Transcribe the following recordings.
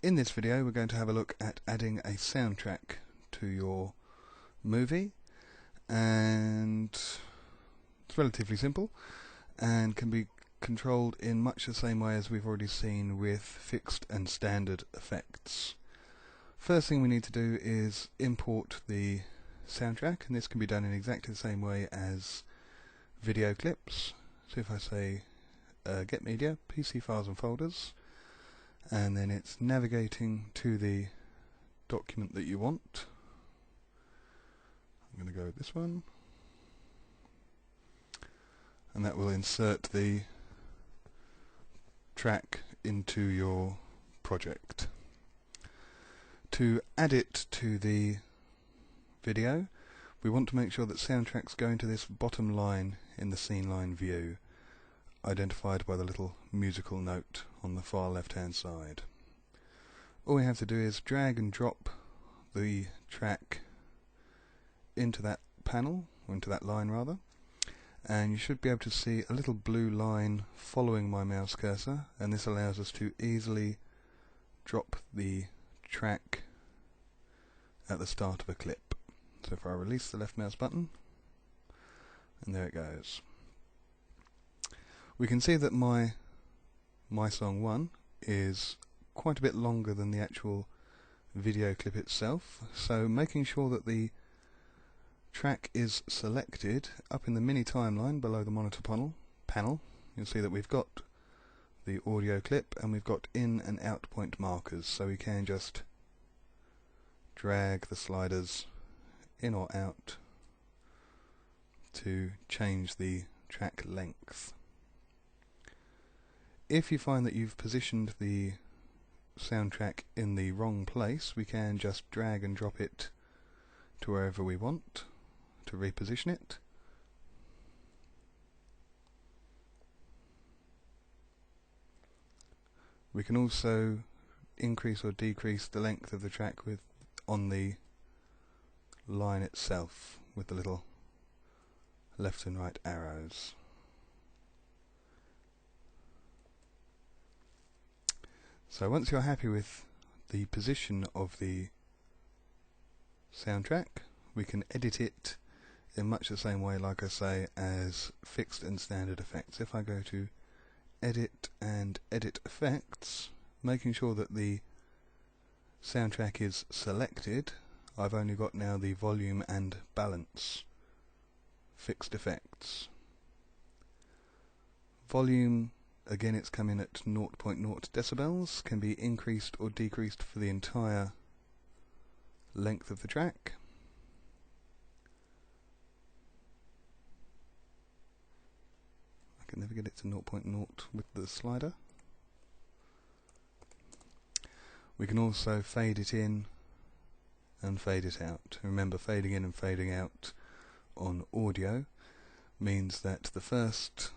In this video we're going to have a look at adding a soundtrack to your movie, and it's relatively simple and can be controlled in much the same way as we've already seen with fixed and standard effects. First thing we need to do is import the soundtrack, and this can be done in exactly the same way as video clips. So if I say get media, PC files and folders, and then it's navigating to the document that you want. I'm going to go with this one, and that will insert the track into your project. To add it to the video, we want to make sure that soundtracks go into this bottom line in the scene line view, identified by the little musical note on the far left hand side. All we have to do is drag and drop the track into that panel, or into that line rather, and you should be able to see a little blue line following my mouse cursor, and this allows us to easily drop the track at the start of a clip. So if I release the left mouse button, and there it goes. We can see that my song 1 is quite a bit longer than the actual video clip itself, so making sure that the track is selected, up in the mini timeline below the monitor panel, you'll see that we've got the audio clip and we've got in and out point markers, so we can just drag the sliders in or out to change the track length. If you find that you've positioned the soundtrack in the wrong place, we can just drag and drop it to wherever we want to reposition it. We can also increase or decrease the length of the track on the line itself with the little left and right arrows. So once you're happy with the position of the soundtrack, we can edit it in much the same way, like I say, as fixed and standard effects. If I go to edit and edit effects, making sure that the soundtrack is selected, I've only got now the volume and balance fixed effects. Volume, again, it's coming at 0.0 decibels, can be increased or decreased for the entire length of the track. I can never get it to 0.0 with the slider. We can also fade it in and fade it out. Remember, fading in and fading out on audio means that the first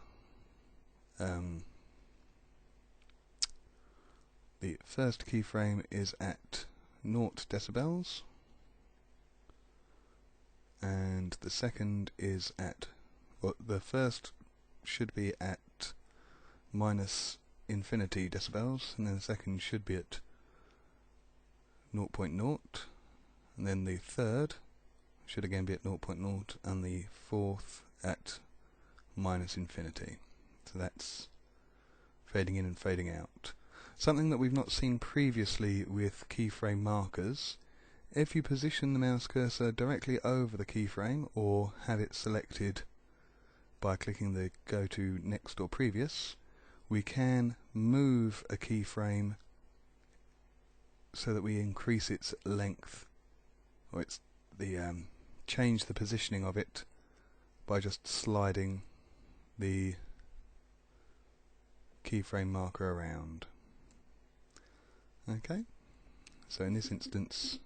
keyframe is at 0 decibels, and the second is at, well, the first should be at minus infinity decibels, and then the second should be at 0.0, and then the third should again be at 0.0, and the fourth at minus infinity. So that's fading in and fading out. Something that we've not seen previously with keyframe markers: if you position the mouse cursor directly over the keyframe, or have it selected by clicking the go to next or previous, we can move a keyframe so that we increase its length, or change the positioning of it by just sliding the keyframe marker around. Okay, so in this instance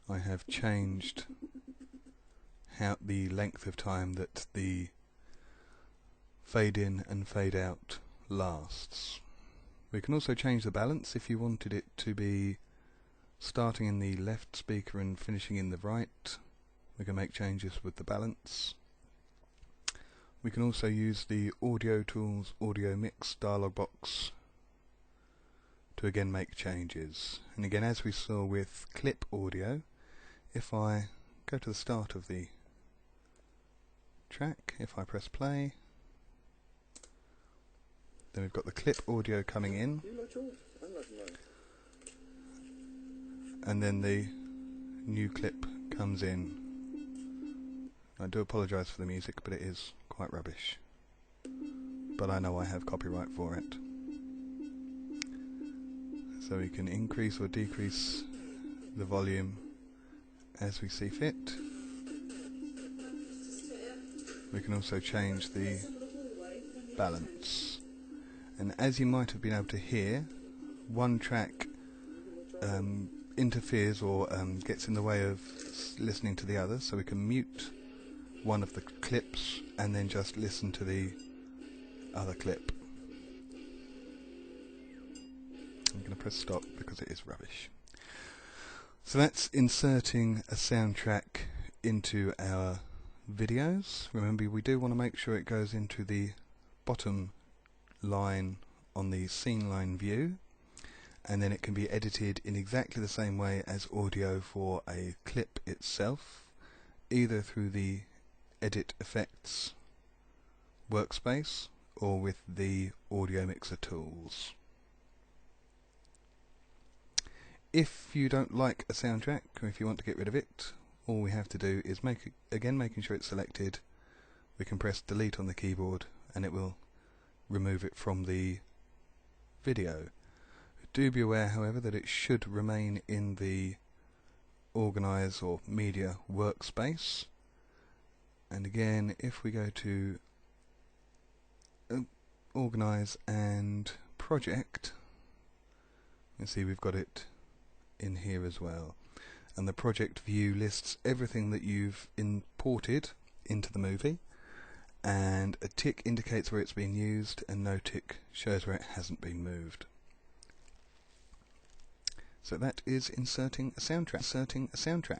I have changed the length of time that the fade in and fade out lasts. We can also change the balance. If you wanted it to be starting in the left speaker and finishing in the right, we can make changes with the balance. We can also use the Audio Tools Audio Mix dialog box to again make changes. And again, as we saw with clip audio, if I go to the start of the track, if I press play, then we've got the clip audio coming in, and then the new clip comes in. I do apologise for the music, but it is quite rubbish. But I know I have copyright for it. So we can increase or decrease the volume as we see fit. We can also change the balance. And as you might have been able to hear, one track interferes or gets in the way of listening to the other, so we can mute one of the clips and then just listen to the other clip. I'm going to press stop because it is rubbish. So that's inserting a soundtrack into our videos. Remember, we do want to make sure it goes into the bottom line on the scene line view, and then it can be edited in exactly the same way as audio for a clip itself, either through the edit effects workspace or with the audio mixer tools. If you don't like a soundtrack, or if you want to get rid of it, all we have to do is making sure it's selected. We can press delete on the keyboard and it will remove it from the video. Do be aware, however, that it should remain in the organize or media workspace. And again, if we go to organize and project, you see we've got it in here as well, and the project view lists everything that you've imported into the movie, and a tick indicates where it's been used and no tick shows where it hasn't been moved. So that is inserting a soundtrack.